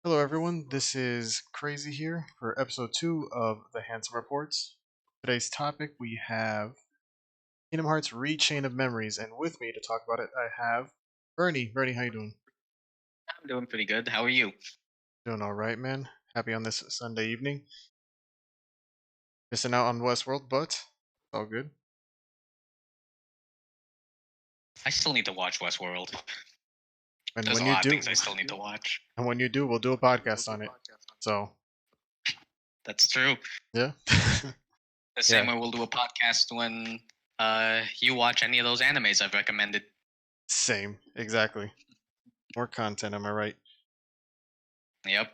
Hello, everyone. This is Crazy here for episode 2 of the Hansem Reports. Today's topic we have Kingdom Hearts Rechain of Memories, and with me to talk about it, I have Bernie. Bernie, how you doing? I'm doing pretty good. How are you? Doing all right, man. Happy on this Sunday evening. Missing out on Westworld, but it's all good. I still need to watch Westworld. And There's when a you lot of do, things I still need to watch. we'll do a podcast on it. So, That's true. yeah, The same yeah, way we'll do a podcast when you watch any of those animes I've recommended. same, exactly. More content, am I right? Yep.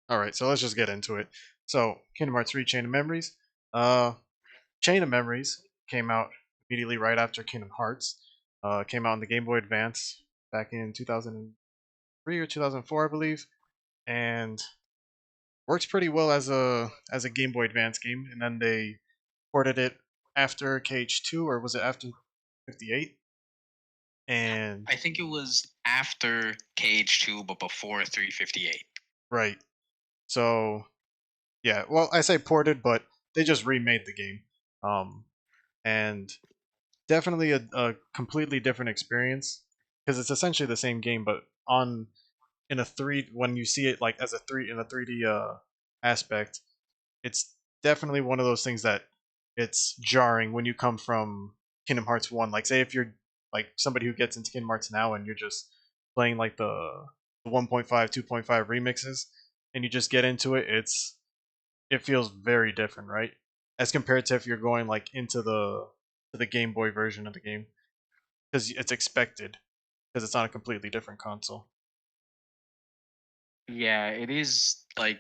All right, so let's just get into it. So, Kingdom Hearts Rechain of Memories. Uh, Chain of Memories came out immediately right after Kingdom Hearts. Came out on the Game Boy Advance back in 2003 or 2004, I believe, and works pretty well as a Game Boy Advance game. And then they ported it after KH2, or was it after 58? And I think it was after KH2 but before 358. right, so yeah, well, I say ported, but they just remade the game. And definitely a completely different experience because it's essentially the same game, but on in a three when you see it like as a three in a 3D aspect, it's definitely one of those things that it's jarring when you come from Kingdom Hearts One. Like, say if you're like somebody who gets into Kingdom Hearts now and you're just playing like the 1.5, 2.5 remixes, and you just get into it, it feels very different, right? As compared to if you're going like into the Game Boy version of the game because it's expected because it's on a completely different console. Yeah, it is like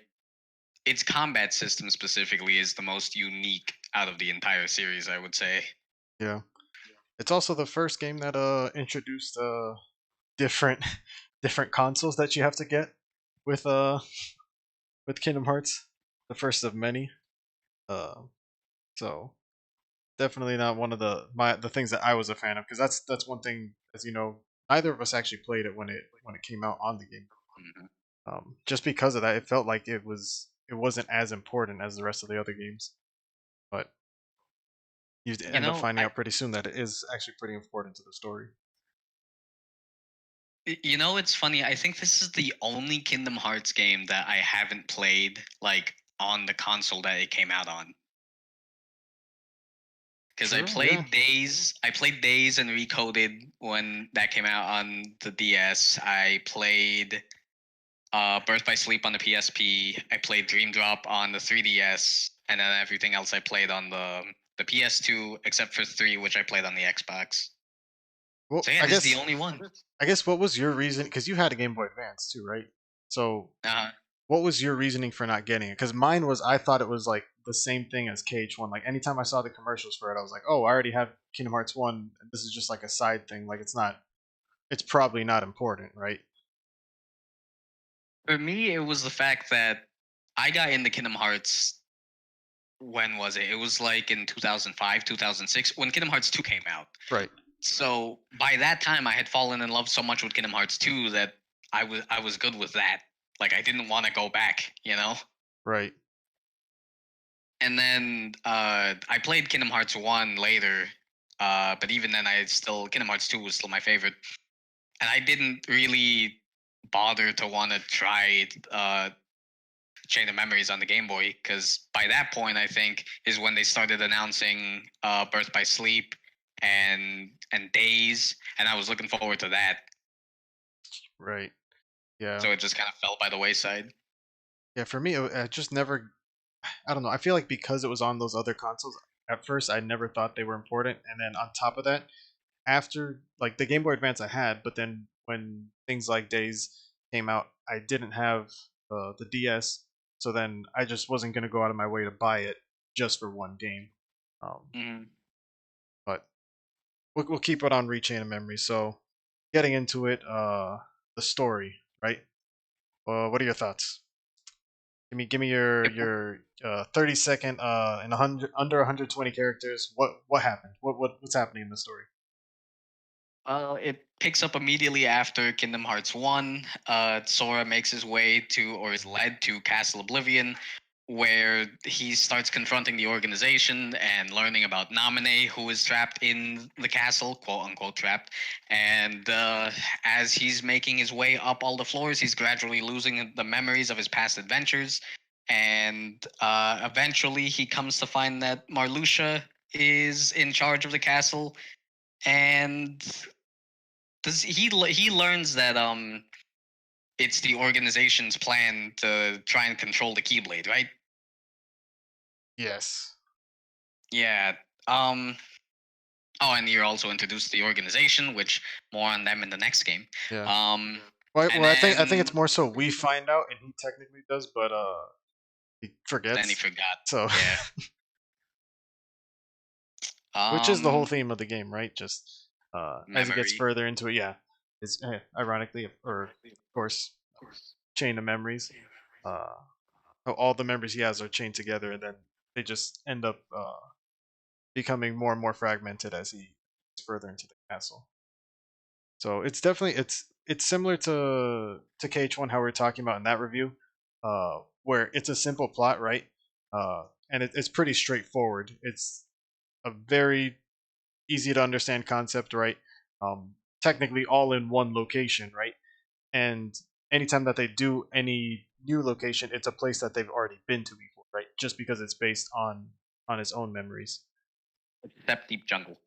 its combat system specifically is the most unique out of the entire series, I would say. Yeah, it's also the first game that introduced different different consoles that you have to get with with Kingdom Hearts, the first of many. Uh, so definitely not one of the things that I was a fan of because that's one thing, as you know, neither of us actually played it when it came out on the game. Mhm. Just because of that, it felt like it wasn't as important as the rest of the other games, but you You end up know, finding out pretty soon that it is actually pretty important to the story. It's funny. I think this is the only Kingdom Hearts game that I haven't played like on the console that it came out on. Because True. Yeah. I played Days and Recoded when that came out on the DS. I played Birth by Sleep on the PSP. I played Dream Drop on the 3DS, and then everything else I played on the PS2, except for three, which I played on the Xbox. Well, So yeah, this is the only one. I guess what was your reason? Because you had a Game Boy Advance too, right? So Uh, what was your reasoning for not getting it? Because mine was I thought it was like the same thing as KH1. Like anytime I saw the commercials for it, I was like, oh, I already have Kingdom Hearts One. And this is just like a side thing. Like it's not. It's probably not important, right? for me, it was the fact that I got into Kingdom Hearts. When was it? It was like in 2005, 2006, when Kingdom Hearts 2 came out. Right. So by that time, I had fallen in love so much with Kingdom Hearts 2 that I was good with that. Like I didn't want to go back. Right. And then I played Kingdom Hearts 1 later, but even then, I still Kingdom Hearts 2 was still my favorite, and I didn't really bother to want to try Chain of Memories on the Game Boy because by that point, I think is when they started announcing Birth by Sleep and Days, and I was looking forward to that. Right. Yeah. So it just kind of fell by the wayside. Yeah. For me, I just never. I don't know. I feel like because it was on those other consoles, at first I never thought they were important, and then on top of that, after like the Game Boy Advance I had, but then when things like Days came out, I didn't have the DS, so then I just wasn't gonna go out of my way to buy it just for one game. Um, Mhm. but we'll keep it on Rechain of Memory. So getting into it, the story, right? What are your thoughts? Give me your 30-second in 100 under 120 characters. What happened? What's happening in the story? It picks up immediately after Kingdom Hearts 1. Sora makes his way to, or is led to, Castle Oblivion, where he starts confronting the organization and learning about Naminé, who is trapped in the castle, quote unquote trapped. And as he's making his way up all the floors, he's gradually losing the memories of his past adventures. And eventually, he comes to find that Marluxia is in charge of the castle, and does he learns that it's the organization's plan to try and control the Keyblade, right? Yes. Yeah. Um. Oh, and you're also introduced to the organization, which more on them in the next game. Yeah. Um. And Well, I think then it's more so we find out, and he technically does, but he then he forgets. forgot. So, Yeah. which is the whole Um. theme of the game, right? Just as he gets Memory. further into it, yeah, it's ironically, or of course, chain of memories. Uh, all the memories he has are chained together, and then they just end up becoming more and more fragmented as he gets further into the castle. So it's definitely it's similar to KH1 how we were talking about in that review, where it's a simple plot, right? And it's pretty straightforward. It's a very easy to understand concept, right? Technically all in one location, right? And anytime that they do any new location, it's a place that they've already been to before, right? Just because it's based on his own memories. Step Deep Jungle.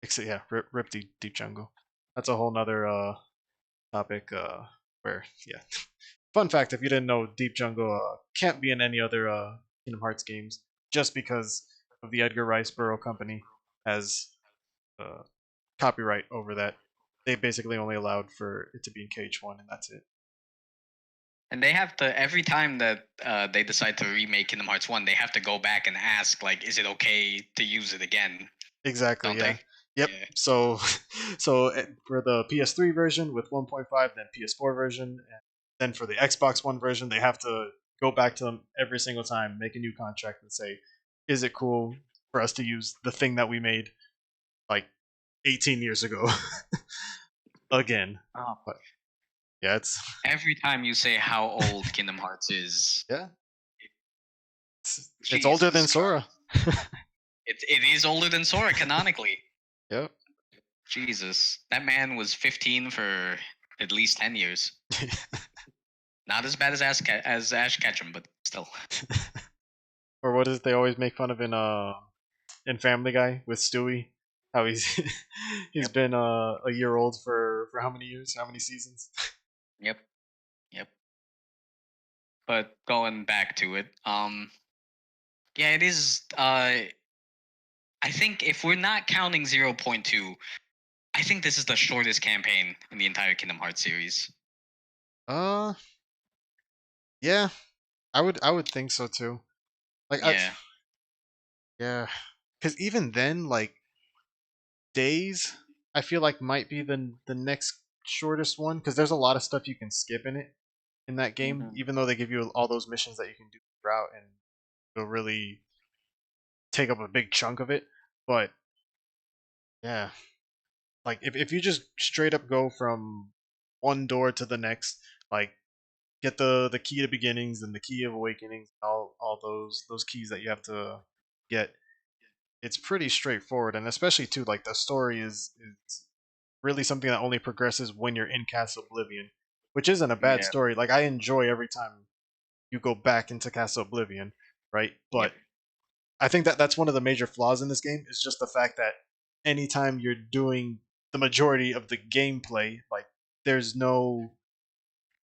Except, yeah, rip deep jungle. That's a whole nother topic. Where yeah, fun fact: if you didn't know, Deep Jungle can't be in any other Kingdom Hearts games, just because of the Edgar Rice Burroughs Company has uh, copyright over that. They basically only allowed for it to be in KH1, and that's it. And they have to, every time that they decide to remake Kingdom Hearts 1, they have to go back and ask, like, is it okay to use it again? Exactly. Don't Yeah. they? Yep. Yeah. So, so for the PS3 version with 1.5, then PS4 version, and then for the Xbox One version, they have to go back to them every single time, make a new contract, and say, "Is it cool for us to use the thing that we made like 18 years ago again?" Oh. But yeah, it's Every time you say how old Kingdom Hearts is, yeah, it's older than Jesus Sora. Christ. It is older than Sora canonically. Yep. Jesus. That man was 15 for at least 10 years. Not as bad as Ash Ketchum, but still. Or what is it they always make fun of in Family Guy with Stewie? How he's he's Yep. been a year old for how many years? How many seasons? Yep. Yep. But going back to it, yeah, it is I think if we're not counting zero point 0.2, I think this is the shortest campaign in the entire Kingdom Hearts series. Uh, yeah, I would think so too. Like Yeah. yeah, because even then, like days, I feel like might be the next shortest one because there's a lot of stuff you can skip in that game, Hmm. even though they give you all those missions that you can do throughout and it'll really take up a big chunk of it. But yeah, like if you just straight up go from one door to the next, like get the key to beginnings and the key of awakenings, all those keys that you have to get, it's pretty straightforward. And especially too, like the story is really something that only progresses when you're in Castle Oblivion, which isn't a bad Yeah. story. Like I enjoy every time you go back into Castle Oblivion, right? Yep. But I think that that's one of the major flaws in this game is just the fact that anytime you're doing the majority of the gameplay, like there's no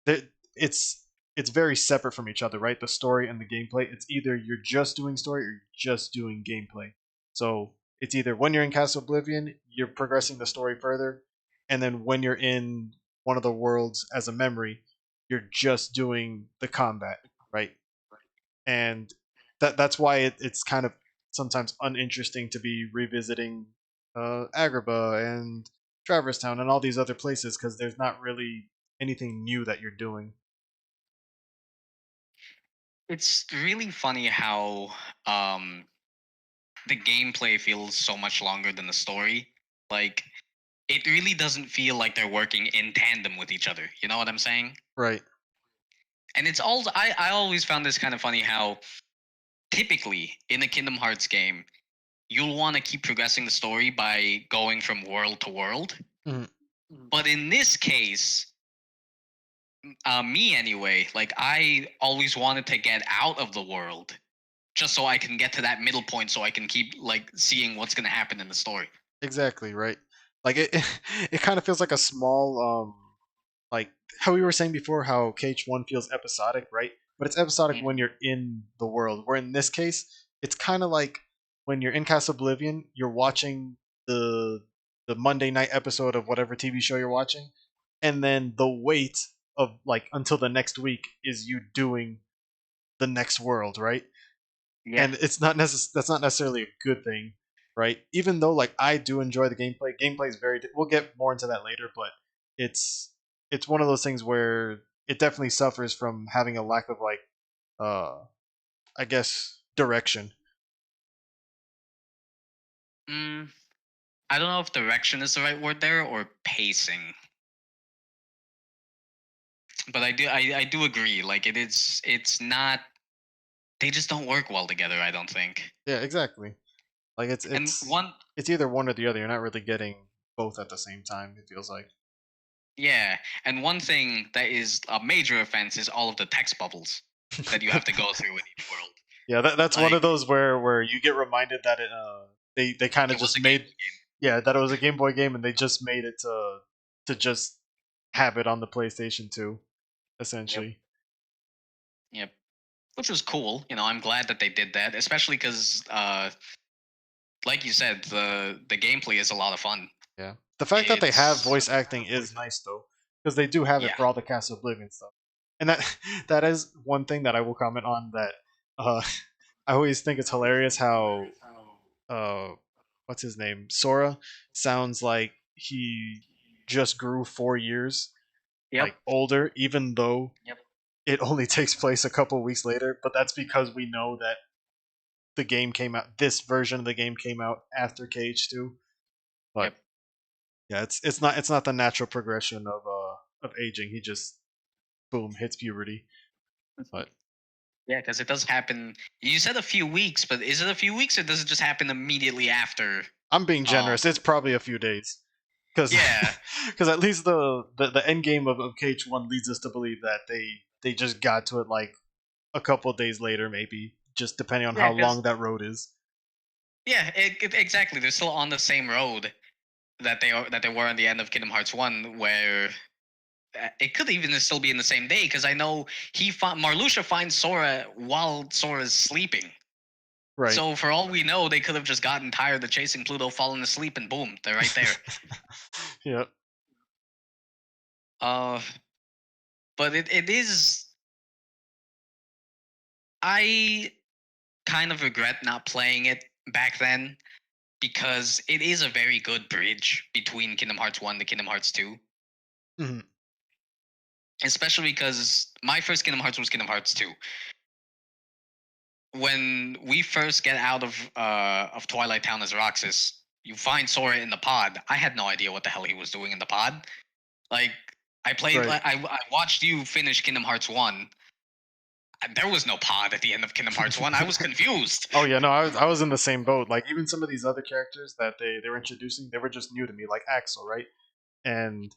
there, it's very separate from each other, right? The story and the gameplay. It's either you're just doing story or you're just doing gameplay. So it's either when you're in Castle Oblivion, you're progressing the story further, and then when you're in one of the worlds as a memory, you're just doing the combat, right? And that's why it's kind of sometimes uninteresting to be revisiting Agrabah and Traverse Town and all these other places because there's not really anything new that you're doing. It's really funny how um the gameplay feels so much longer than the story. Like it really doesn't feel like they're working in tandem with each other. You know what I'm saying? Right. And it's all I always found this kind of funny how typically in a Kingdom Hearts game, you'll want to keep progressing the story by going from world to world. Mhm. But in this case, me anyway, like I always wanted to get out of the world just so I can get to that middle point so I can keep like seeing what's going to happen in the story. Exactly, right. Like it kind of feels like a small like how we were saying before how KH1 feels episodic, right? But it's episodic when Mhm. you're in the world. Where in this case, it's kind of like when you're in Castle Oblivion, you're watching the the Monday night episode of whatever TV show you're watching, and then the wait of like until the next week is you doing the next world, right? Yeah. And it's not that's not necessarily a good thing, right? Even though like I do enjoy the gameplay. Gameplay is we'll get more into that later, but it's it's one of those things where it definitely suffers from having a lack of like uh I guess direction. Mm, I don't know if direction is the right word there or pacing, but I do agree. Like it's not. They just don't work well together. I don't think. Yeah, exactly. Like And one, it's either one or the other. You're not really getting both at the same time, it feels like. yeah, and one thing that is a major offense is all of the text bubbles that you have to go through in each world. Yeah, that's one Like of those where you get reminded that they kind of it was just a Game made, Boy game. yeah, that it was a Game Boy game and they just made it to just have it on the PlayStation 2 Yep. essentially. Yep. Which was cool. You know, I'm glad that they did that, especially because, like you said, the gameplay is a lot of fun. Yeah. The fact that they have It's voice acting is nice though, because they do have it yeah, for all the Castle Oblivion stuff. And that that is one thing that I will comment on that uh I always think it's hilarious how uh what's his name? Sora sounds like he just grew 4 years yep, like older even though yep, it only takes place a couple weeks later, but that's because we know that the game came out this version of the game came out after KH2. But yep. yeah, it's not the natural progression of aging. He just boom hits puberty. But Yeah, because it does happen. You said a few weeks, but is it a few weeks or does it just happen immediately after? I'm being Um, generous. It's probably a few days. Because yeah, at least the end game of KH1 leads us to believe that they just got to it like a couple days later, maybe, just depending on yeah, how because long that road is. yeah, exactly. They're still on the same road that they were on the end of Kingdom Hearts One, where it could even still be in the same day because I know Marluxia finds Sora while Sora's sleeping. Right. So for all we know, they could have just gotten tired of chasing Pluto, fallen asleep, and boom, they're right there. Yeah. Uh, but it is. I kind of regret not playing it back then because it is a very good bridge between Kingdom Hearts One to Kingdom Hearts Two. Mhm. Especially because my first Kingdom Hearts was Kingdom Hearts Two. When we first get out of Twilight Town as Roxas, you find Sora in the pod. I had no idea what the hell he was doing in the pod. Like I played, Right. I watched you finish Kingdom Hearts One. And there was no pod at the end of Kingdom Hearts One. I was confused. Oh yeah, no, I was in the same boat. Like even some of these other characters that they were introducing, they were just new to me, like Axel, right? And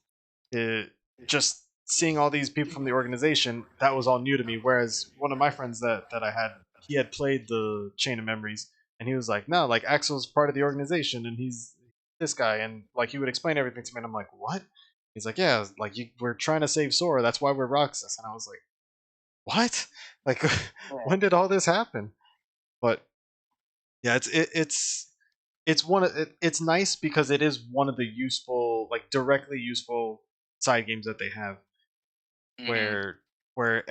it, just seeing all these people from the organization, that was all new to me. Whereas one of my friends that I had, he had played the Chain of Memories, and he was like, "No, like Axel's part of the organization, and he's this guy," and like he would explain everything to me, and I'm like, "What?" He's like, "Yeah, like we're trying to save Sora. That's why we're Roxas." And I was like, "What? Like when did all this happen?" But yeah, it's it's nice because it is one of the useful, like directly useful side games that they have Hmm. where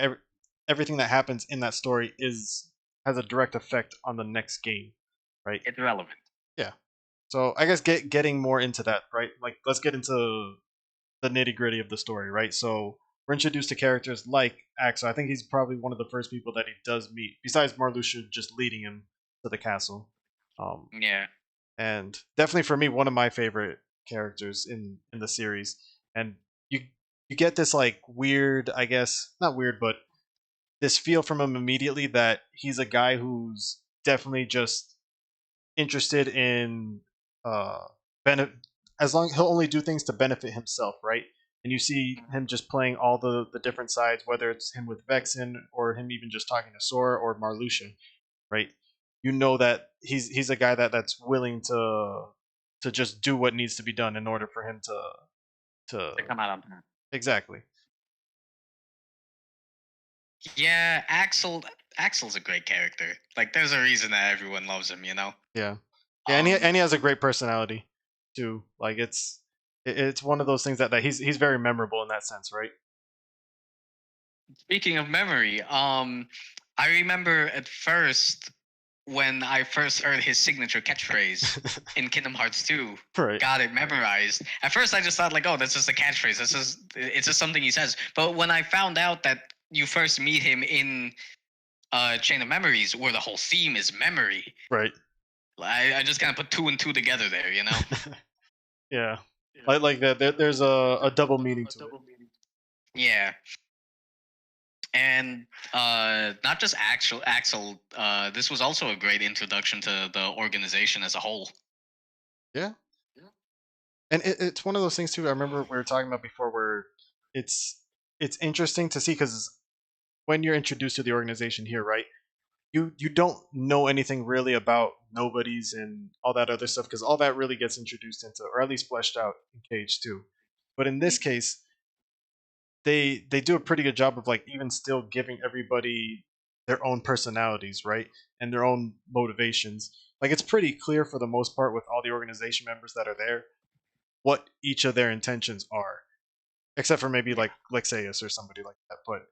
everything that happens in that story is has a direct effect on the next game, right? It's relevant. Yeah. So I guess getting more into that, right? Like let's get into the nitty gritty of the story, right? So we're introduced to characters like Axel. I think he's probably one of the first people that he does meet, besides Marluxia just leading him to the castle. Um, Yeah. and definitely for me, one of my favorite. characters in the series, and you you get this like weird, I guess not weird, but this feel from him immediately that he's a guy who's definitely just interested in uh benefit, as long he'll only do things to benefit himself, right? And you see him just playing all the different sides, whether it's him with Vexen or him even just talking to Sora or Marluxia, right? You know that he's a guy that's willing to just do what needs to be done in order for him to To come out on top. exactly. Yeah, Axel's a great character. Like, there's a reason that everyone loves him. Yeah, yeah, and Um, he has a great personality too. Like it's one of those things that he's very memorable in that sense, right? Speaking of memory, I remember at first when I first heard his signature catchphrase in Kingdom Hearts 2, Right, got it memorized. At first, I just thought like, oh, that's just a catchphrase. It's just something he says. But when I found out that you first meet him in Chain of Memories, where the whole theme is memory, right. I just kind of put two and two together there. Yeah, like that. There's a double meaning to it. Yeah. And not just Axel. This was also a great introduction to the organization as a whole. Yeah, and it's one of those things too. I remember we were talking about before, where it's it's interesting to see because when you're introduced to the organization here, right? You don't know anything really about nobodies and all that other stuff because all that really gets introduced into, or at least fleshed out in Cage 2. But in this case, they do a pretty good job of like even still giving everybody their own personalities, right? And their own motivations. Like it's pretty clear for the most part with all the organization members that are there what each of their intentions are, except for maybe Yeah. like Lexaeus or somebody like that. But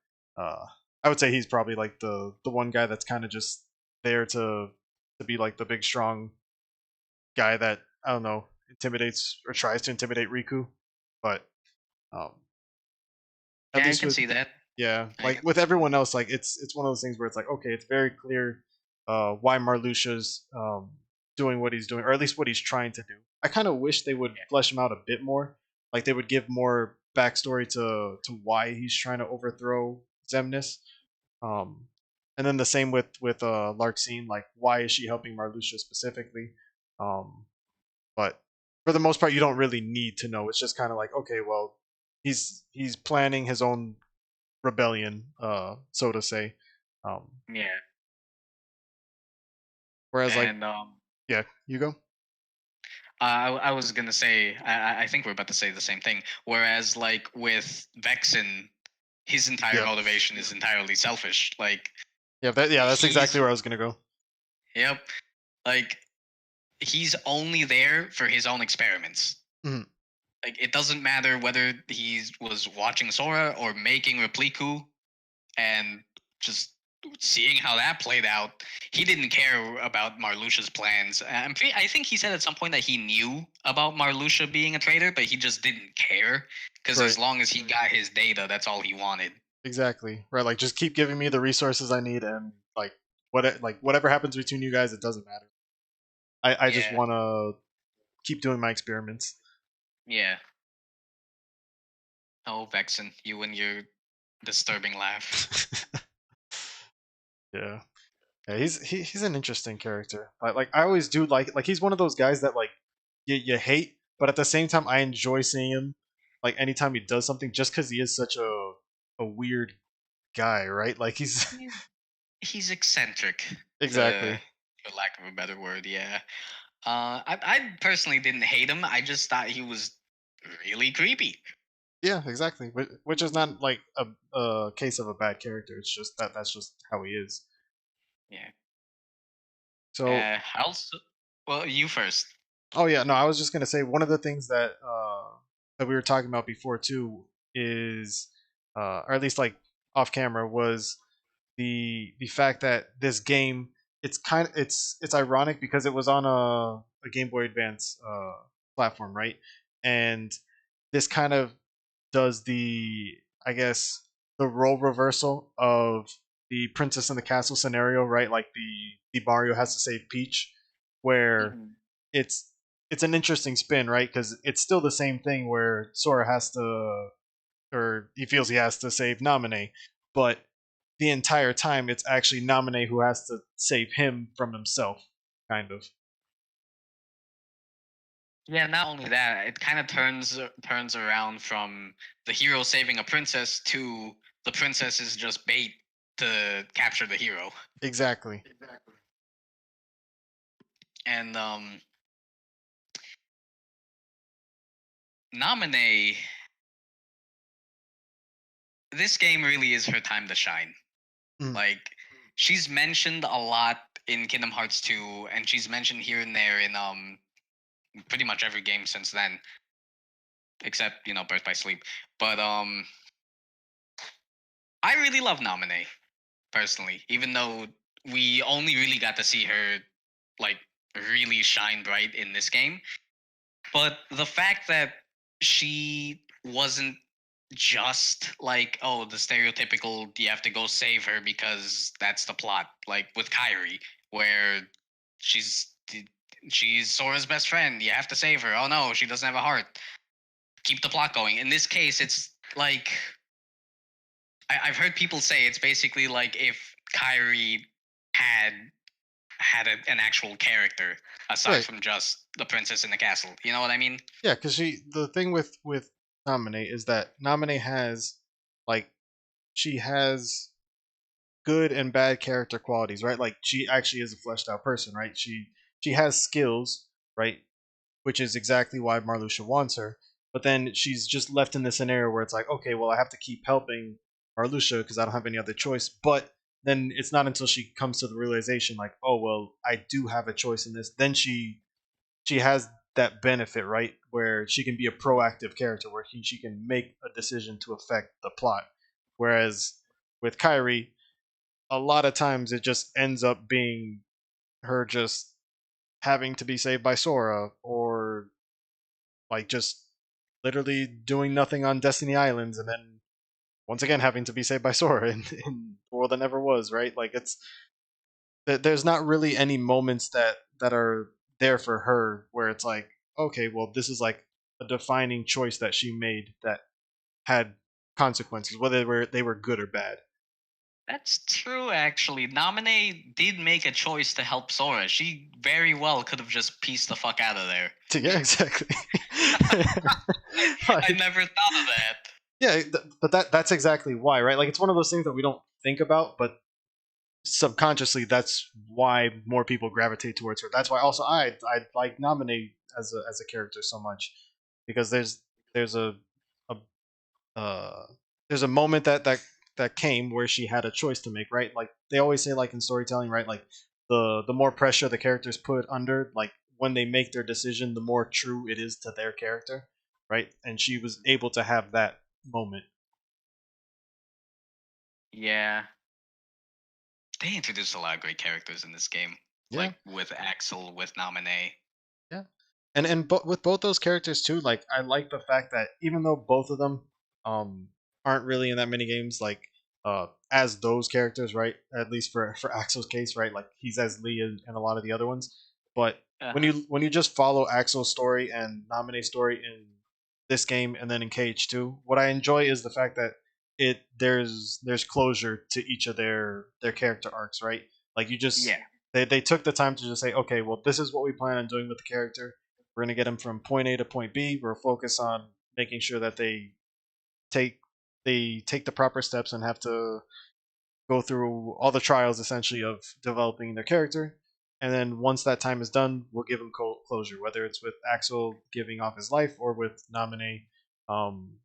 I would say he's probably like the one guy that's kind of just there to be like the big strong guy that I don't know intimidates or tries to intimidate Riku. But um, at Yeah, I least can with see that. yeah, I like can with see that. everyone else, like it's one of those things where it's like okay, it's very clear why Marluxia's doing what he's doing, or at least what he's trying to do. I kind of wish they would Yeah. flesh him out a bit more. Like they would give more backstory to why he's trying to overthrow Zemnis. Um, and then the same with Larxene, like why is she helping Marluxia specifically? Um, but for the most part, you don't really need to know. It's just kind of like okay, well, he's planning his own rebellion, so to say. Um, Yeah. whereas like And yeah, you go. I was gonna say, I think we're about to say the same thing. Whereas, like with Vexen, his entire Yeah, motivation is entirely selfish. Like yeah, that's exactly he's, where I was gonna go. yep, like he's only there for his own experiments. Mhm. Like it doesn't matter whether he was watching Sora or making Repliku and just seeing how that played out. He didn't care about Marluxia's plans. I think he said at some point that he knew about Marluxia being a traitor, but he just didn't care because Right, as long as he got his data, that's all he wanted. exactly. Right, like just keep giving me the resources I need, and like whatever happens between you guys, it doesn't matter. I just Yeah, want to keep doing my experiments. yeah. Oh, Vexen, you and your disturbing laugh. Yeah. Yeah, he's an interesting character. Like I always do like he's one of those guys that like you hate, but at the same time I enjoy seeing him like anytime he does something just because he is such a weird guy, right? Like he's Yeah. He's eccentric, to exactly. for lack of a better word. Yeah. I personally didn't hate him. I just thought he was really creepy. Yeah, exactly. Which is not like a case of a bad character. It's just that's just how he is. Yeah. So Also, well, you first. oh yeah, no, I was just gonna say one of the things that we were talking about before too is or at least like off camera was the fact that this game it's ironic because it was on a Game Boy Advance platform, right? And this kind of does the I guess the role reversal of the Princess in the Castle scenario, right? Like the Mario has to save Peach, where Mhm. it's it's an interesting spin, right? Because it's still the same thing where Sora has to, or he feels he has to save Naminé, but the entire time it's actually Naminé who has to save him from himself, kind of. Yeah, not only that, it kind of turns around from the hero saving a princess to the princess is just bait to capture the hero. Exactly. And Naminé, this game really is her time to shine. Mm, Like she's mentioned a lot in Kingdom Hearts 2, and she's mentioned here and there in pretty much every game since then, except Birth by Sleep. But I really love Naminé personally, even though we only really got to see her like really shine bright in this game. But the fact that she wasn't just like, oh, the stereotypical you have to go save her because that's the plot, like with Kyrie, where she's she's Sora's best friend. You have to save her. Oh no, she doesn't have a heart. Keep the plot going. In this case, it's like I've heard people say it's basically like if Kyrie had an actual character aside right. from just the princess in the castle. You know what I mean? Yeah, because the thing with Naminé is that Naminé has like she has good and bad character qualities, right? Like she actually is a fleshed out person, right? She has skills, right? Which is exactly why Marluxia wants her. But then she's just left in this scenario where it's like, okay, well, I have to keep helping Marluxia because I don't have any other choice. But then it's not until she comes to the realization, like, oh well, I do have a choice in this. Then she has that benefit, right, where she can be a proactive character, where she can make a decision to affect the plot. Whereas with Kyrie, a lot of times it just ends up being her just having to be saved by Sora, or like just literally doing nothing on Destiny Islands, and then once again having to be saved by Sora in the world that never was. Right? Like it's there's not really any moments that are there for her where it's like, okay, well, this is like a defining choice that she made that had consequences, whether they were good or bad. That's true, actually. Naminé did make a choice to help Sora. She very well could have just pieced the fuck out of there. Yeah, exactly. I Like, never thought of that. yeah, but that's exactly why, right? Like it's one of those things that we don't think about, but subconsciously that's why more people gravitate towards her. That's why also I like nominate as a character so much, because there's a uh there's a moment that came where she had a choice to make, right? Like they always say, like in storytelling, right? Like the more pressure the characters put under, like when they make their decision, the more true it is to their character, right? And she was able to have that moment. Yeah, they introduced a lot of great characters in this game, Yeah. like with Axel, with Naminé. Yeah, and with both those characters too, like I like the fact that even though both of them um aren't really in that many games, like as those characters, right? At least for Axel's case, right? Like he's as Lee and a lot of the other ones. But Uh-huh. when you just follow Axel's story and Naminé's story in this game and then in KH2, what I enjoy is the fact that there's closure to each of their character arcs, right? Like you just Yeah. they took the time to just say, okay, well, this is what we plan on doing with the character. We're gonna get him from point A to point B. We're focused on making sure that take they take the proper steps and have to go through all the trials essentially of developing their character. And then once that time is done, we'll give him closure, whether it's with Axel giving off his life or with Naminé, um,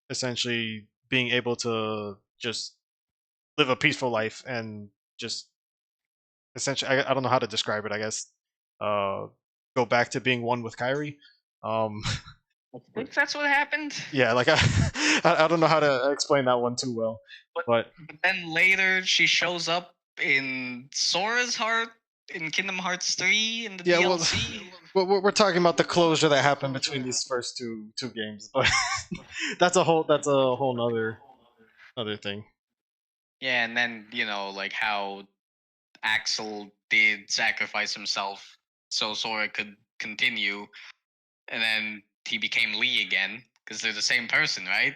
essentially being able to just live a peaceful life and just essentially, I don't know how to describe it. I guess uh, go back to being one with Kyrie. Um, I think that's what happened. yeah, like I don't know how to explain that one too well, But, but but then later she shows up in Sora's heart in Kingdom Hearts 3 in the yeah, well, DLC. we're talking about the closure that happened between these first two games, but that's a whole nother other thing. Yeah, and then, like how Axel did sacrifice himself so Sora could continue. and then he became Lee again because they're the same person, right?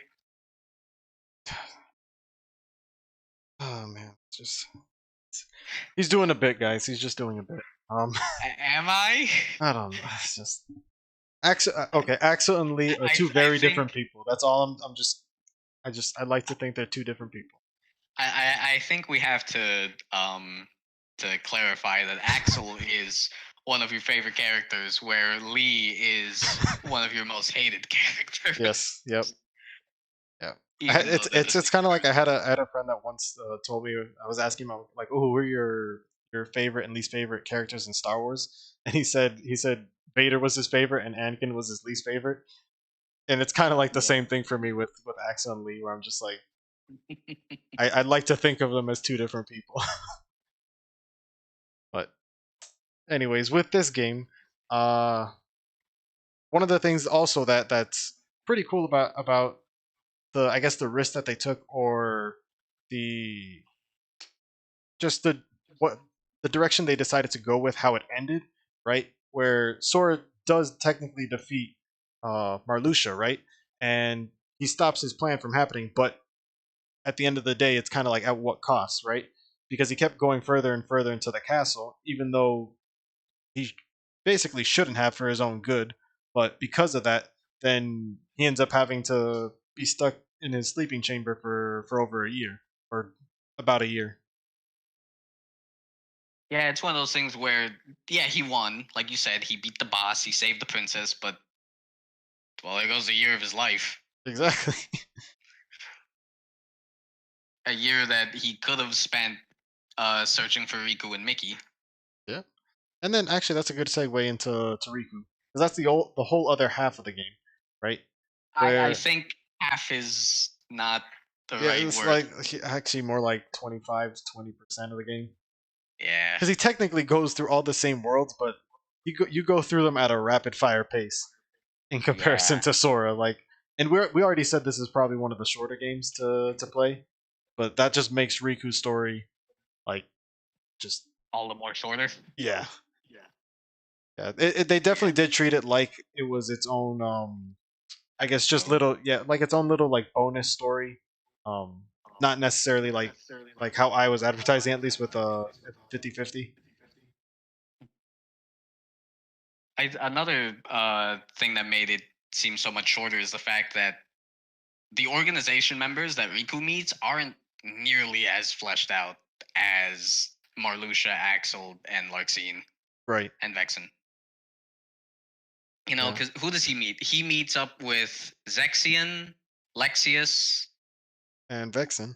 Oh man, just he's doing a bit, guys. He's just doing a bit. Am I? I don't know. It's just Axel. Okay, Axel and Lee are two I very think different people. That's all. I'm just. I like to think they're two different people. I think we have to clarify that Axel is one of your favorite characters, where Lee is one of your most hated characters. Yes. Yep. Yeah. Even It's though they're the it's same kind of like person. I had a friend that once told me. I was asking him like, "Oh, who are your favorite and least favorite characters in Star Wars?" And he said Vader was his favorite and Anakin was his least favorite. And it's kind of like the same thing for me with Axel and Lee, where I'm just like, I'd like to think of them as two different people. But anyways, with this game, uh, one of the things also that's pretty cool about the I guess the risk that they took, or the just the what the direction they decided to go with how it ended, right? Where Sora does technically defeat Marluxia, right? And he stops his plan from happening, but at the end of the day, it's kind of like at what cost, right? Because he kept going further and further into the castle, even though he basically shouldn't have for his own good. But because of that, then he ends up having to be stuck in his sleeping chamber for over a year, or about a year. Yeah, it's one of those things where, yeah, he won. Like you said, he beat the boss, he saved the princess, but, well, there goes a year of his life. Exactly. A year that he could have spent searching for Riku and Mickey. Yeah. And then actually, that's a good segue into Riku, because that's the whole other half of the game, right? I Where think half is not the yeah, right it's word. like actually more like 25 to 20% of the game, Yeah. because he technically goes through all the same worlds, but you go through them at a rapid fire pace in comparison Yeah. to Sora. Like, and we already said this is probably one of the shorter games to play, but that just makes Riku's story like just All the more shorter. yeah. Yeah, they definitely did treat it like it was its own I guess just Episode. little, yeah, like its own little like bonus story. Um Not necessarily like how I was advertising, at least with 50/50. Another thing that made it seem so much shorter is the fact that the organization members that Riku meets aren't nearly as fleshed out as Marluxia, Axel, and Larxene Right. and Vexen. You know, Yeah. because who does he meet? He meets up with Zexion, Lexius, And Vexen.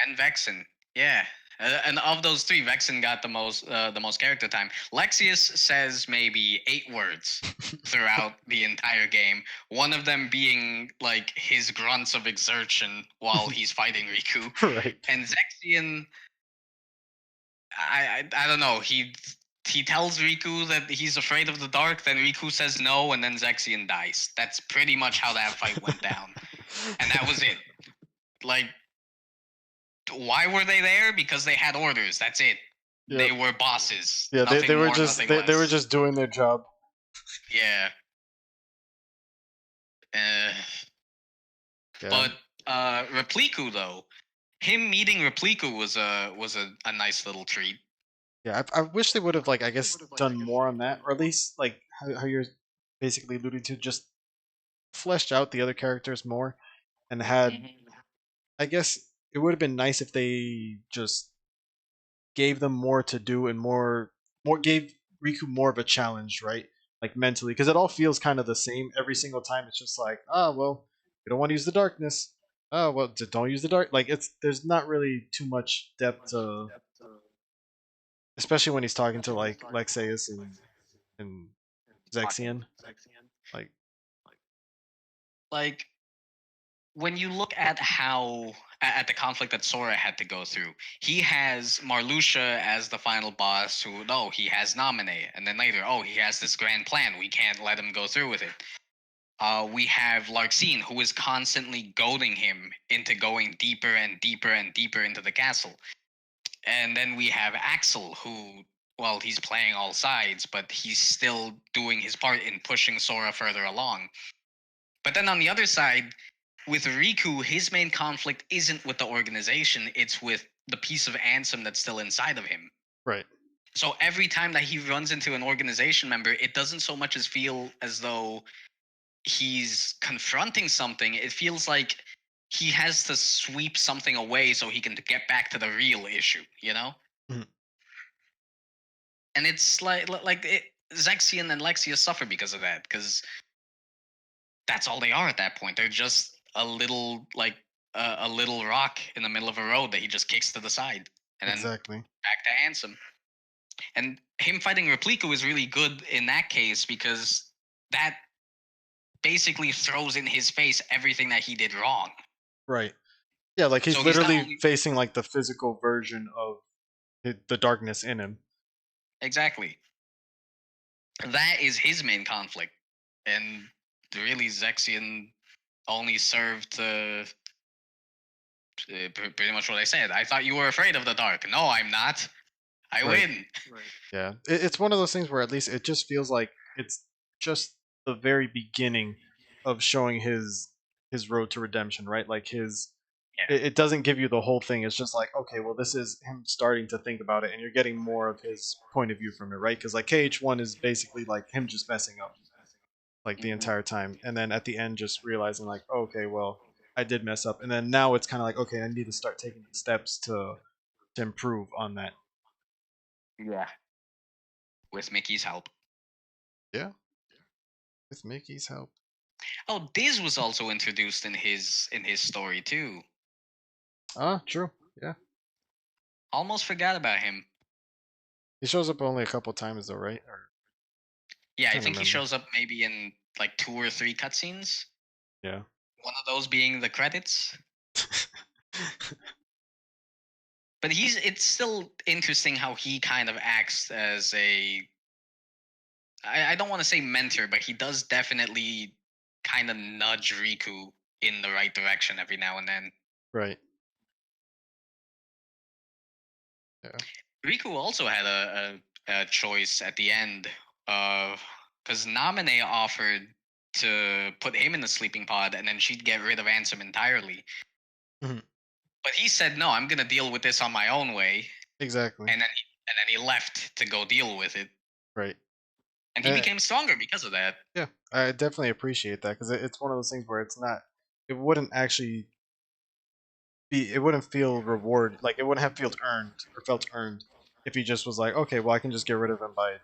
and Vexen. Yeah. And of those three, Vexen got the most character time. Lexius says maybe 8 words throughout the entire game. One of them being like his grunts of exertion while he's fighting Riku. Right. And Zexion, I don't know. He tells Riku that he's afraid of the dark. Then Riku says no, and then Zexion dies. That's pretty much how that fight went down, and that was it. Like, why were they there? Because they had orders. That's it. They Yep. were bosses. Yeah, they Nothing were more, just nothing they were less. just doing their job. Yeah. Uh, Yeah. but Repliku though, him meeting Repliku was a nice little treat. Yeah, I wish they would have like I guess done more on that, or at least like how you're basically alluding to, just fleshed out the other characters more, and had Hmm. I guess it would have been nice if they just gave them more to do, and more gave Riku more of a challenge, right? Like mentally, because it all feels kind of the same every single time. It's just like, oh well, you don't want to use the darkness. Oh well, don't use the dark. Like it's there's not really too much depth to, especially when he's talking to like Lexaeus and Fucking Zexion. Like, like when you look at how at the conflict that Sora had to go through, he has Marluxia as the final boss. Who no, he has Naminé, and then later, oh, he has this grand plan. We can't let him go through with it. We have Larxene, who is constantly goading him into going deeper and deeper and deeper into the castle. And then we have Axel, who well, he's playing all sides, but he's still doing his part in pushing Sora further along. But then on the other side, with Riku, his main conflict isn't with the organization, it's with the piece of Ansem that's still inside of him. Right. So every time that he runs into an organization member, it doesn't so much as feel as though he's confronting something. It feels like he has to sweep something away so he can get back to the real issue, you know? Mhm. And it's Zexion and Lexia suffer because of that, because that's all they are at that point. They're just a little a little rock in the middle of a road that he just kicks to the side, and then Exactly. back to Ansem. And him fighting Replica is really good in that case because that basically throws in his face everything that he did wrong. Right. Yeah, like he's So he's not literally only facing like the physical version of the darkness in him. exactly that is his main conflict, and really Zexion only served to pretty much what I said. I thought you were afraid of the dark. No, I'm not. I Right. win. Yeah. It's one of those things where at least it just feels like it's just the very beginning of showing his road to redemption, right? Like his Yeah. it doesn't give you the whole thing. It's just like, okay, well, this is him starting to think about it, and you're getting more of his point of view from it, right? Because like KH1 is basically like him just messing up like the Hmm. entire time, and then at the end just realizing like, oh, okay, well, I did mess up, and then now it's kind of like, okay, I need to start taking the steps to improve on that. Yeah. With Mickey's help. Yeah, with Mickey's help. Oh, Diz was also introduced in his story too. Ah, true. Yeah, Almost forgot about him. he shows up only a couple times though, right? Or Yeah, I trying to think he remember. shows up maybe in like 2 or 3 cutscenes. Yeah. One of those being the credits. But he's it's still interesting how he kind of acts as a I don't want to say mentor, but he does definitely kind of nudge Riku in the right direction every now and then. Right. Yeah. Riku also had a choice at the end, because Namine offered to put him in the sleeping pod and then she'd get rid of Ansem entirely. Mhm. But he said, "No, I'm gonna deal with this on my own way," Exactly. and then he left to go deal with it, Right. and he Uh, became stronger because of that. yeah, I definitely appreciate that because it's one of those things where it's not. It wouldn't actually be. It wouldn't feel reward like it wouldn't have felt earned if he just was like, okay, well, I can just get rid of him by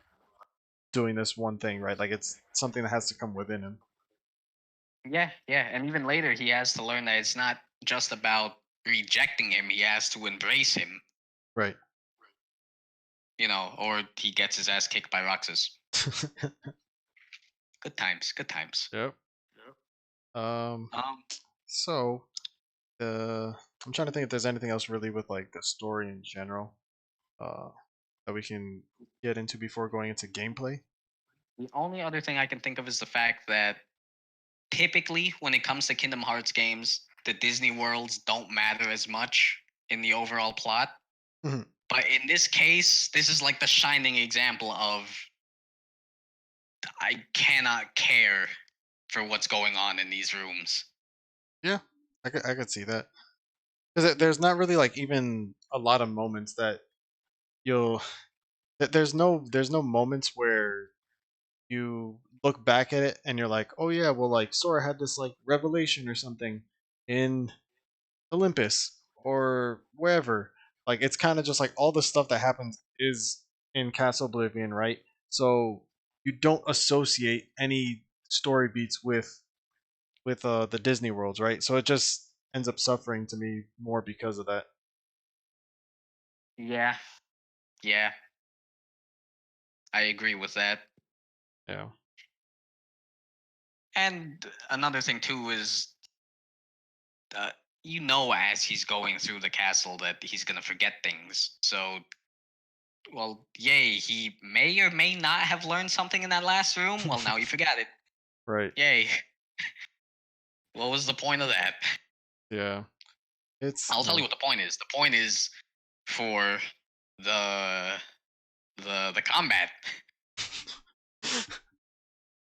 doing this one thing, right? Like it's something that has to come within him. Yeah, yeah, and even later he has to learn that it's not just about rejecting him; he has to embrace him, Right. or he gets his ass kicked by Roxas. Good times, good times. Yep. Um. Um, So, I'm trying to think if there's anything else really with like the story in general, uh, that we can get into before going into gameplay. the only other thing I can think of is the fact that typically, when it comes to Kingdom Hearts games, the Disney worlds don't matter as much in the overall plot. Mhm. But in this case, this is like the shining example of I cannot care for what's going on in these rooms. Yeah, I could see that because there's not really like even a lot of moments that you'll. There's no moments where you look back at it and you're like, oh yeah, well like Sora had this like revelation or something in Olympus or wherever. Like it's kind of just like all the stuff that happens is in Castle Oblivion, right? So you don't associate any story beats with the Disney worlds, right? So it just ends up suffering to me more because of that. Yeah, yeah, I agree with that. Yeah. And another thing too is, uh, as he's going through the castle that he's gonna forget things. So, well, yay, he may or may not have learned something in that last room. Well, now he forgot it. Right. Yay. What was the point of that? Yeah. It's I'll tell you what the point is. The point is for the the combat.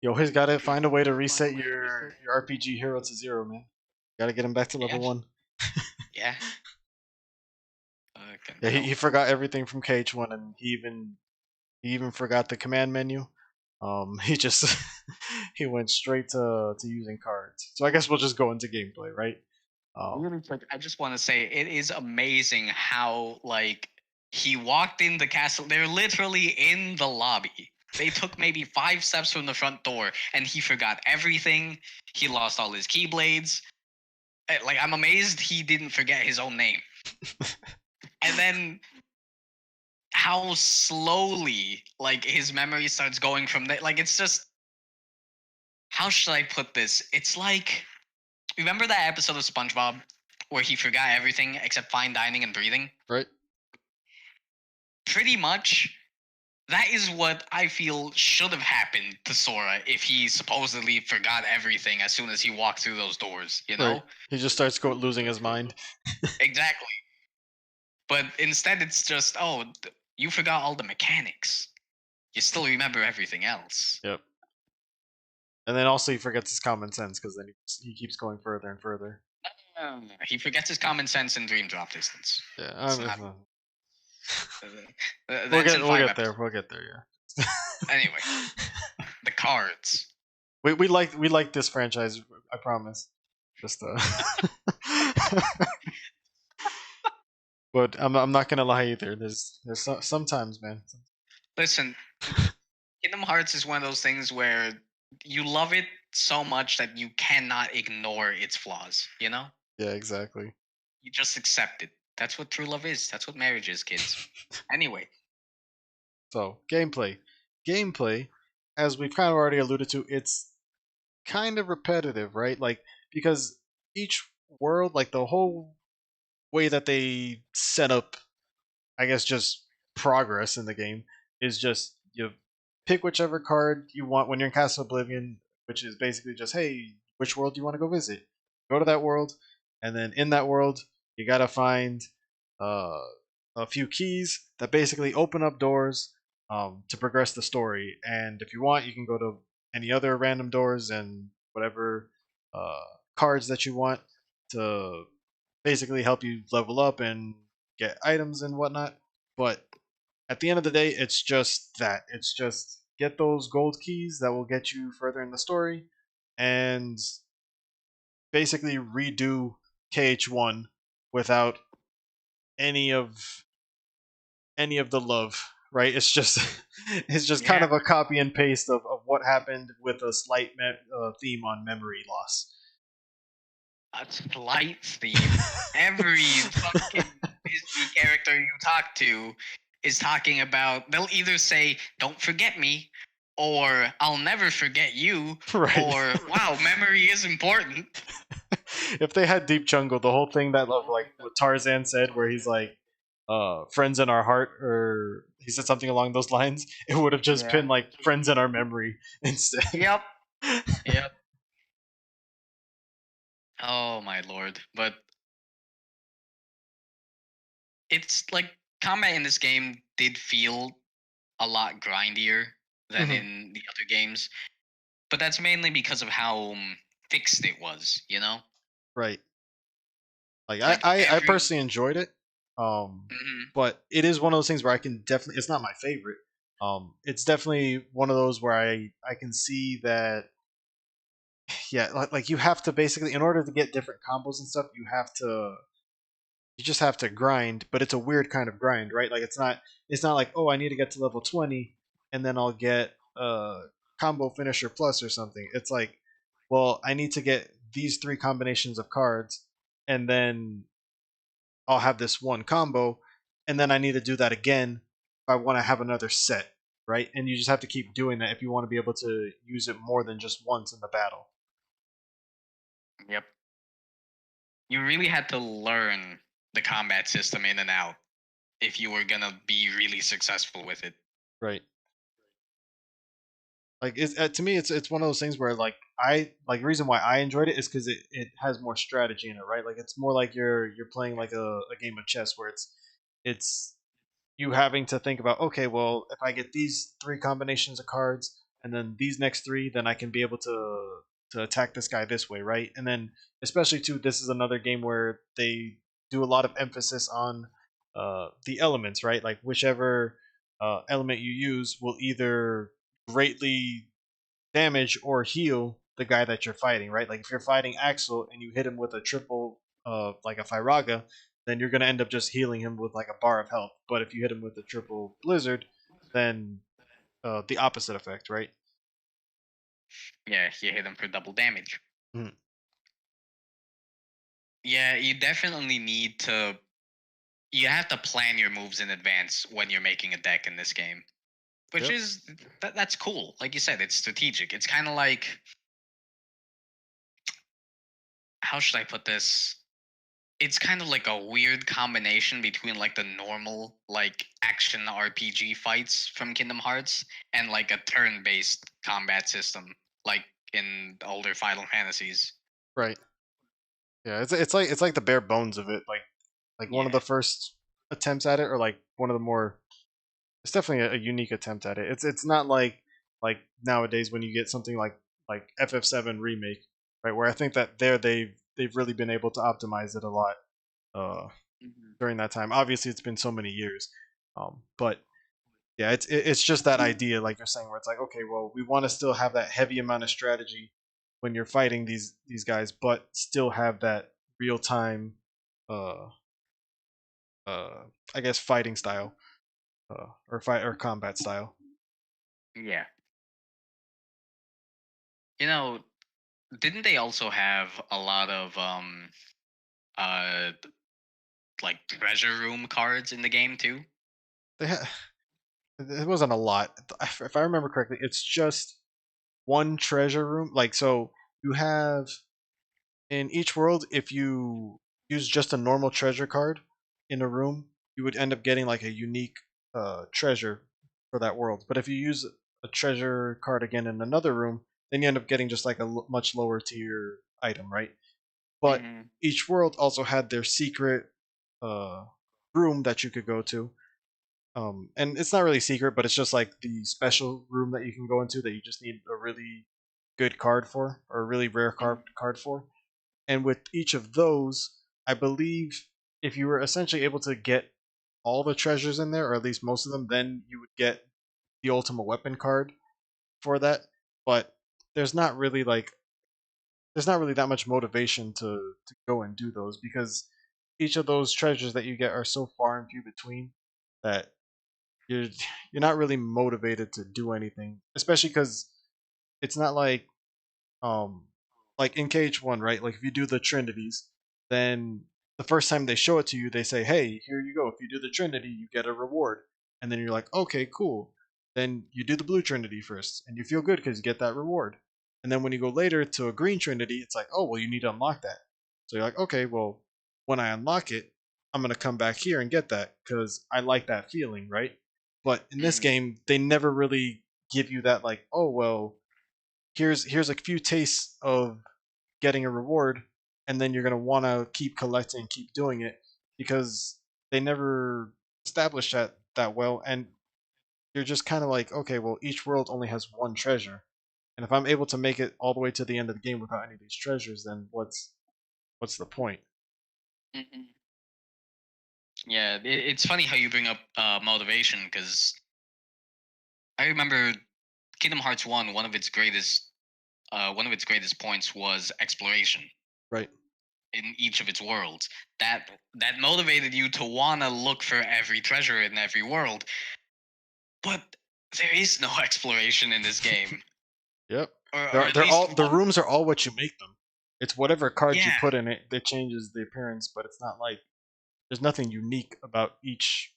You always gotta find a way to reset your RPG hero to zero, man. Gotta get him back to Yeah, level one. yeah. Fucking Yeah, hell. he forgot everything from KH1, and he even forgot the command menu. He just he went straight to using cards. So I guess we'll just go into gameplay, right? Um, Really quick, I just want to say it is amazing how like he walked in the castle. They're literally in the lobby. They took maybe 5 steps from the front door, and he forgot everything. He lost all his keyblades. Like I'm amazed he didn't forget his own name. And then how slowly like his memory starts going from there. Like it's just how should I put this? It's like remember that episode of SpongeBob where he forgot everything except fine dining and breathing? right? Pretty much that is what I feel should have happened to Sora if he supposedly forgot everything as soon as he walked through those doors, you Right. know? He just starts losing his mind. Exactly. But instead it's just, oh, you forgot all the mechanics. You still remember everything else. Yep. And then also he forgets his common sense because then he keeps going further and further. He forgets his common sense in Dream Drop Distance. Yeah, It's not. Uh, we'll that's get in 5 episodes. there. We'll get there. Yeah. Anyway, the cards. We like this franchise. I promise. Just but I'm not gonna lie either. There's sometimes, man. Listen, Kingdom Hearts is one of those things where you love it so much that you cannot ignore its flaws, you know? Yeah, exactly. You just accept it. That's what true love is. That's what marriage is, kids. Anyway, So gameplay, as we've kind of already alluded to, it's kind of repetitive, right? Like because each world, like the whole way that they set up, I guess, just progress in the game is just you pick whichever card you want when you're in Castle Oblivion, which is basically just, hey, which world do you want to go visit? Go to that world, and then in that world you gotta find uh, a few keys that basically open up doors to progress the story. And if you want, you can go to any other random doors and whatever uh, cards that you want to basically help you level up and get items and whatnot. But at the end of the day, it's just that. It's just get those gold keys that will get you further in the story and basically redo KH1 without any of any of the love, right? It's just it's just kind yeah, of a copy and paste of what happened with a slight theme on memory loss. a slight theme. Every fucking Disney character you talk to is talking about, they'll either say, don't forget me, or I'll never forget you, right. or wow, memory is important. If they had Deep Jungle, the whole thing that like what Tarzan said, where he's like, "Friends in our heart," or he said something along those lines, it would have just Yeah. been like "Friends in our memory" instead. Yep. Yep. Oh my lord. But it's like combat in this game did feel a lot grindier than Mhm. in the other games, but that's mainly because of how fixed it was, you know? Right. Like Like I every personally enjoyed it, mhm. but it is one of those things where I can definitely. It's not my favorite. It's definitely one of those where I can see that. Yeah, like you have to basically in order to get different combos and stuff, you just have to grind, but it's a weird kind of grind, right? Like it's not like, oh, I need to get to level 20 and then I'll get a combo finisher plus or something. It's like, well, I need to get these three combinations of cards and then I'll have this one combo and then I need to do that again if I want to have another set, right? And you just have to keep doing that if you want to be able to use it more than just once in the battle. Yep. You really had to learn the combat system in and out if you were gonna be really successful with it. Right. Like to me, it's one of those things where like I like the reason why I enjoyed it is because it has more strategy in it, right? Like it's more like you're playing like a game of chess where it's you having to think about, okay, well, if I get these three combinations of cards and then these next three, then I can be able to attack this guy this way, right? And then especially too, this is another game where they do a lot of emphasis on the elements, right? Like whichever element you use will either greatly damage or heal the guy that you're fighting, right? Like if you're fighting Axel and you hit him with a triple, like a Firaga, then you're gonna end up just healing him with like a bar of health. But if you hit him with a triple Blizzard, then the opposite effect, right? Yeah, you hit them for double damage. Mhm. Yeah, you definitely need to. You have to plan your moves in advance when you're making a deck in this game, which Yep. is that's cool. Like you said, it's strategic. It's kind of like, how should I put this? It's kind of like a weird combination between like the normal like action RPG fights from Kingdom Hearts and like a turn-based combat system like in the older Final Fantasies. Right. Yeah. It's like the bare bones of it. Like one of the Yeah. first attempts at it, or like one of the more. It's definitely a unique attempt at it. It's not like nowadays when you get something like FF7 remake, right? Where I think that there they've really been able to optimize it a lot uh, Mhm. during that time. Obviously, it's been so many years, but yeah, it's just that idea, like you're saying, where it's like, okay, well, we want to still have that heavy amount of strategy when you're fighting these guys, but still have that real time, uh, uh, I guess, fighting style, or fight or combat style. Yeah. You know, didn't they also have a lot of uh like treasure room cards in the game too? They ha- it wasn't a lot, if I remember correctly. It's just one treasure room. Like so, you have in each world, if you use just a normal treasure card in a room, you would end up getting like a unique treasure for that world. But if you use a treasure card again in another room, then you end up getting just like a much lower tier item, right? But Mhm. each world also had their secret uh, room that you could go to. And it's not really secret, but it's just like the special room that you can go into that you just need a really good card for, or a really rare Mhm. card for. And with each of those, I believe if you were essentially able to get all the treasures in there, or at least most of them, then you would get the ultimate weapon card for that. But there's not really like there's not really that much motivation to go and do those, because each of those treasures that you get are so far and few between that you're you're not really motivated to do anything, especially because it's not um like in KH1, right? Like if you do the trinities, then the first time they show it to you, they say, hey, here you go, if you do the trinity you get a reward. And then you're like, okay, cool. Then you do the blue trinity first and you feel good because you get that reward. And then when you go later to a green trinity, it's like, oh well, you need to unlock that. So you're like, okay, well, when I unlock it, I'm going to come back here and get that because I like that feeling, right? But in this Mhm. game they never really give you that, like, oh well, here's a few tastes of getting a reward, and then you're gonna want to keep collecting, keep doing it, because they never established that well, and you're just kind of like, okay, well, each world only has one treasure, and if I'm able to make it all the way to the end of the game without any of these treasures, then what's the point? Mhm. Yeah, it's funny how you bring up motivation because I remember Kingdom Hearts 1, one of its greatest points was exploration Right. in each of its worlds. That motivated you to want to look for every treasure in every world. But there is no exploration in this game, Yep. or They're at they're least all the rooms are all what you make them. It's whatever card you yeah, put in it that changes the appearance, but it's not like there's nothing unique about each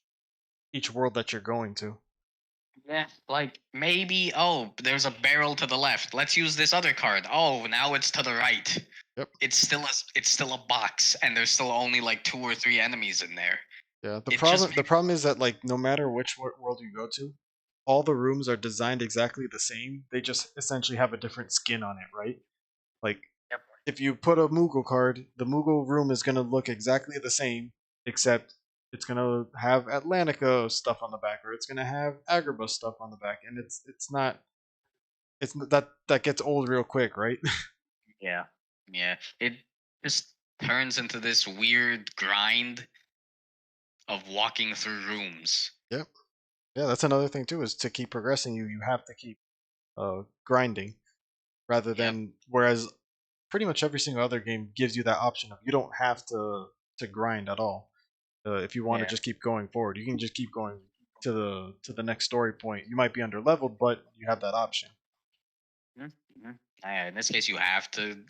world that you're going to. yeah. Like maybe, oh, there's a barrel to the left. Let's use this other card. Oh, now it's to the right. Yep. It's still a box, and there's still only like two or three enemies in there. Yeah, the It just problem the problem is that, like, no matter which world you go to, all the rooms are designed exactly the same. They just essentially have a different skin on it, right? Like yep. if you put a Moogle card, the Moogle room is going to look exactly the same, except it's gonna have Atlantica stuff on the back, or it's gonna have Agrabah stuff on the back, and that gets old real quick, right? Yeah. Yeah. It just turns into this weird grind of walking through rooms. Yep. Yeah, that's another thing too. Is to keep progressing, you have to keep grinding rather Yep. than whereas pretty much every single other game gives you that option of you don't have to grind at all. If you want to Yeah. just keep going forward, you can just keep going to the next story point. You might be under leveled, but you have that option. Mm-hmm. In this case, you have to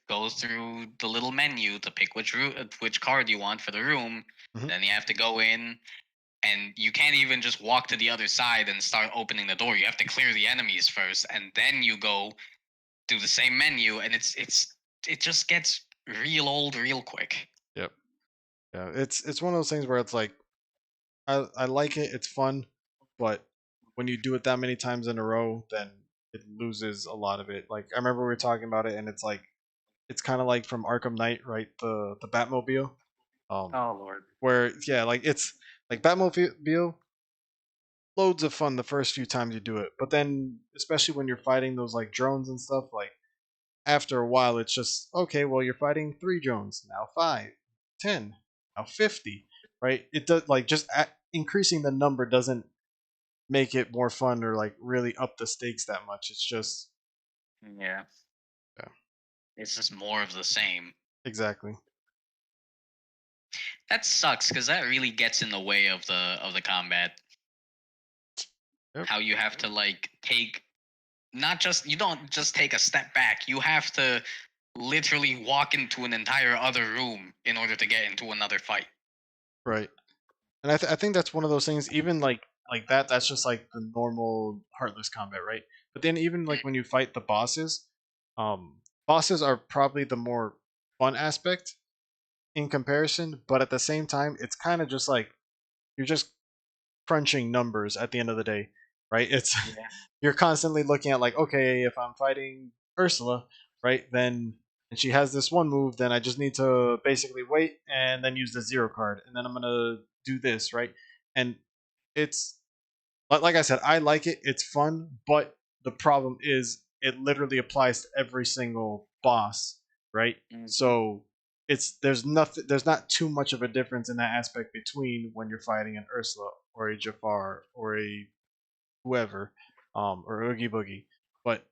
go through the little menu to pick which card you want for the room. Hmm. Then you have to go in, and you can't even just walk to the other side and start opening the door. You have to clear the enemies first, and then you go do the same menu, and it just gets real old real quick. Yep. Yeah. It's one of those things where it's like I like it. It's fun, but when you do it that many times in a row, then it loses a lot of it. Like I remember we were talking about it, and it's like it's kind of like from Arkham Knight, right? The Batmobile, um, Oh Lord. where yeah, like it's like Batmobile, loads of fun the first few times you do it, but then especially when you're fighting those like drones and stuff, like after a while, it's just okay. Well, you're fighting 3 drones now, 5, 10, now 50, right? It does like just increasing the number doesn't make it more fun or like really up the stakes that much. It's just Yeah, yeah, it's just more of the same. exactly. That sucks because that really gets in the way of the combat. Yep. How you have to like take not just you don't just take a step back. You have to literally walk into an entire other room in order to get into another fight. Right. And I think that's one of those things. Even like that, that's just like the normal heartless combat, right? But then even like when you fight the bosses, bosses are probably the more fun aspect in comparison. But at the same time, it's kind of just like you're just crunching numbers at the end of the day, right? It's Yeah. you're constantly looking at like, okay, if I'm fighting Ursula, right, then and she has this one move, then I just need to basically wait and then use the zero card, and then I'm gonna do this, right? And it's like I said, I like it. It's fun, but the problem is it literally applies to every single boss, right? Hmm. So there's not too much of a difference in that aspect between when you're fighting an Ursula or a Jafar or a whoever, or Oogie Boogie, but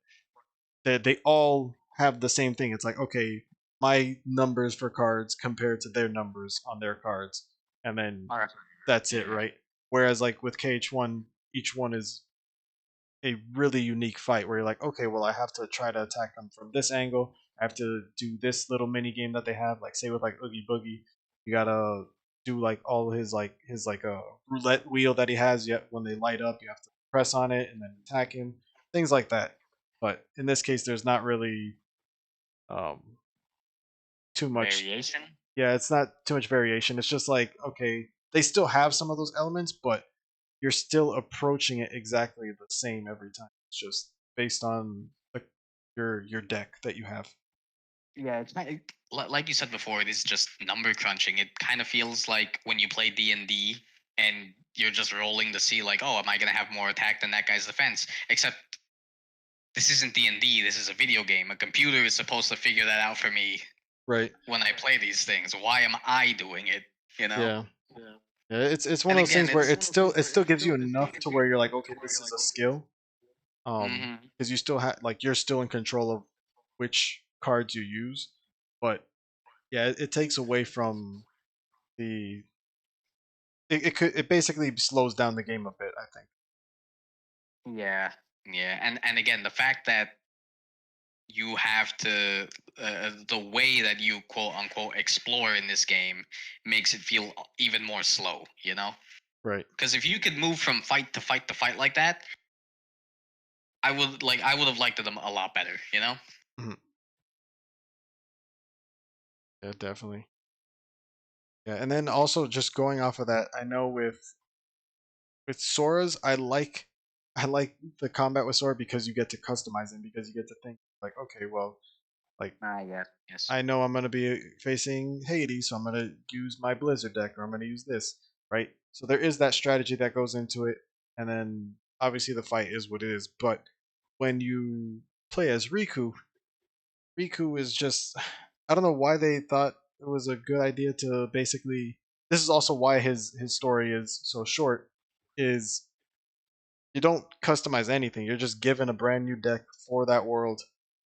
they all have the same thing. It's like okay, my numbers for cards compared to their numbers on their cards, and then All right. that's it, Yeah. right? Whereas like with KH1, each one is a really unique fight where you're like, okay, well, I have to try to attack them from this angle. I have to do this little mini game that they have. Like, say with like Oogie Boogie, you gotta do like all his like a roulette wheel that he has. Yet when they light up, you have to press on it and then attack him. Things like that. But in this case, there's not really um, too much. Variation. Yeah, it's not too much variation. It's just like okay, they still have some of those elements, but you're still approaching it exactly the same every time. It's just based on your deck that you have. Yeah, it's like you said before. It is just number crunching. It kind of feels like when you play D and you're just rolling to see like, oh, am I gonna have more attack than that guy's defense? Except this isn't D&D. This is a video game. A computer is supposed to figure that out for me Right. when I play these things. Why am I doing it? You know? Yeah. Yeah. It's one And of those again, things where it's it still gives you enough to where you're like, okay, this is a skill. hmm Because you still have like you're still in control of which cards you use, but yeah, it takes away from the it basically slows down the game a bit. I think. yeah, yeah, and again, the fact that you have to the way that you quote unquote explore in this game makes it feel even more slow. You know, Right. because if you could move from fight to fight to fight like that, I would have liked them a lot better. You know? Mhm. Yeah, definitely. Yeah, and then also just going off of that, I know with Sora's, I like the combat with Sora because you get to customize him because you get to think like, okay, well, like Ah, yes, yes. I know I'm gonna be facing Hades, so I'm gonna use my Blizzard deck or I'm gonna use this, right? So there is that strategy that goes into it, and then obviously the fight is what it is. But when you play as Riku, Riku is just I don't know why they thought it was a good idea to basically. This is also why his story is so short. Is you don't customize anything. You're just given a brand new deck for that world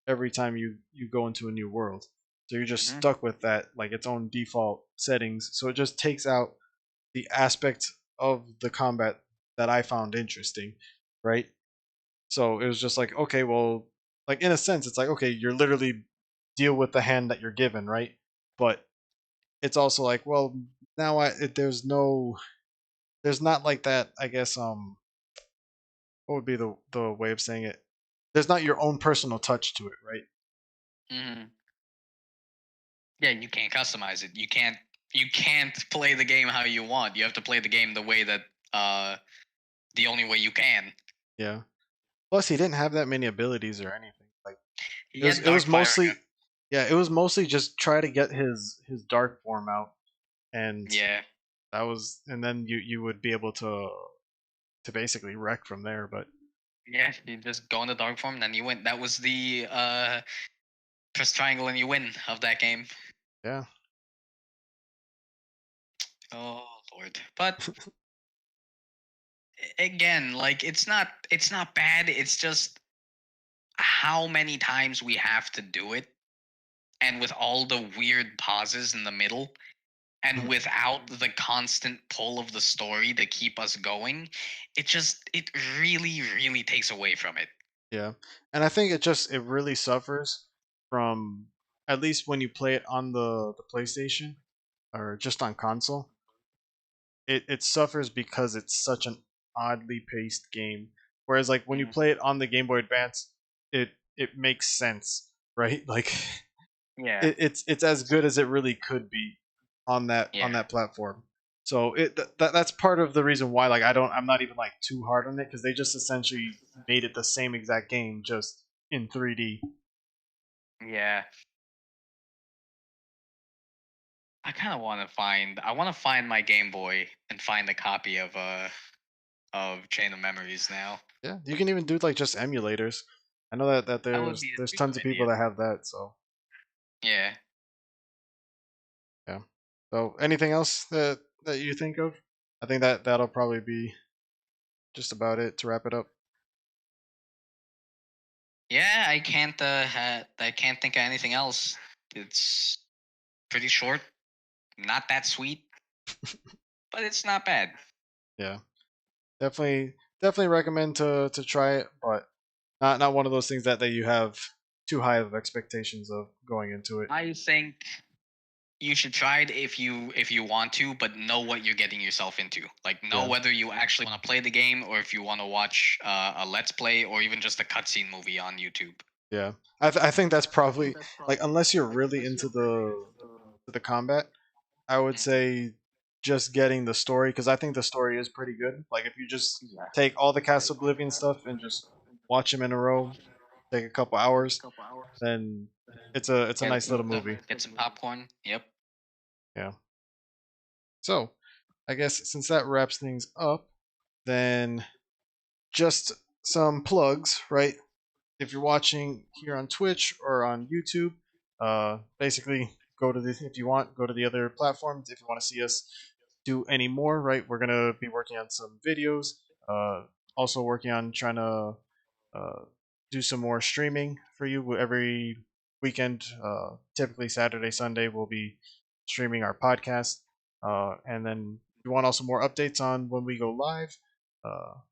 every time you go into a new world. So you're just Hmm. stuck with that like its own default settings. So it just takes out the aspect of the combat that I found interesting, right? So it was just like, okay, well, like in a sense, it's like, okay, you're literally deal with the hand that you're given, right? But it's also like, well, now there's not like that. I guess what would be the way of saying it? There's not your own personal touch to it, right? Hmm. Yeah, you can't customize it. You can't play the game how you want. You have to play the game the way that uh the only way you can. Yeah. Plus, he didn't have that many abilities or anything. Like He it was had it was dark fire mostly yeah, it was mostly just try to get his dark form out, and again. Yeah. that was and then you would be able to basically wreck from there. But Yeah, you just go in the dark form, then you win. That was the press triangle and you win of that game. yeah, Oh Lord. But again, like it's not bad. It's just how many times we have to do it, and with all the weird pauses in the middle, and without the constant pull of the story to keep us going, it really takes away from it. yeah, and I think it really suffers from at least when you play it on the PlayStation or just on console. It suffers because it's such an oddly paced game. Whereas like when you Mhm. play it on the Game Boy Advance, it makes sense, right? Like Yeah. it's as good as it really could be on Yeah. that platform. So that's part of the reason why like I'm not even like too hard on it because they just essentially made it the same exact game just in 3D. Yeah. I want to find my Game Boy and find a copy of Chain of Memories now. Yeah, you can even do like just emulators. I know that That would be a there's super tons of people idea. that have that. So Yeah. yeah. So anything else that you think of? I think that that'll probably be just about it to wrap it up. Yeah, I can't think of anything else. It's pretty short, not that sweet, but it's not bad. Yeah, definitely recommend to try it, but not one of those things that you have too high of expectations of going into it. I think you should try it if you want to, but know what you're getting yourself into. Like know Yeah, whether you actually want to play the game or if you want to watch a let's play or even just a cutscene movie on YouTube. yeah. I think that's probably like unless you're really into the combat, I would Mhm. say just getting the story because I think the story is pretty good. Like if you just Yeah. take all the Cast Oblivion stuff and just watch them in a row, take a couple hours, then it's a Get nice little movie. get some popcorn. Yep. Yeah. So I guess since that wraps things up, then just some plugs, right? If you're watching here on Twitch or on YouTube, basically go to the if you want go to the other platforms if you want to see us do any more. Right, we're gonna be working on some videos. Uh, Also working on trying to uh, do some more streaming for you every weekend. Typically Saturday, Sunday, we'll be streaming our podcast. And then if you want also more updates on when we go live,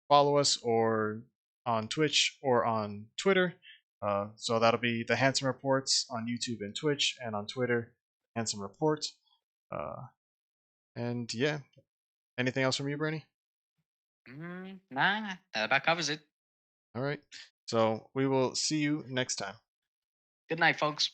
follow us or on Twitch or on Twitter. So that'll be the Handsome Reports on YouTube and Twitch, and on Twitter, Handsome Report. Uh, and yeah, anything else from you, Bernie? Nah, that about covers it. All right. So we will see you next time. Good night, folks.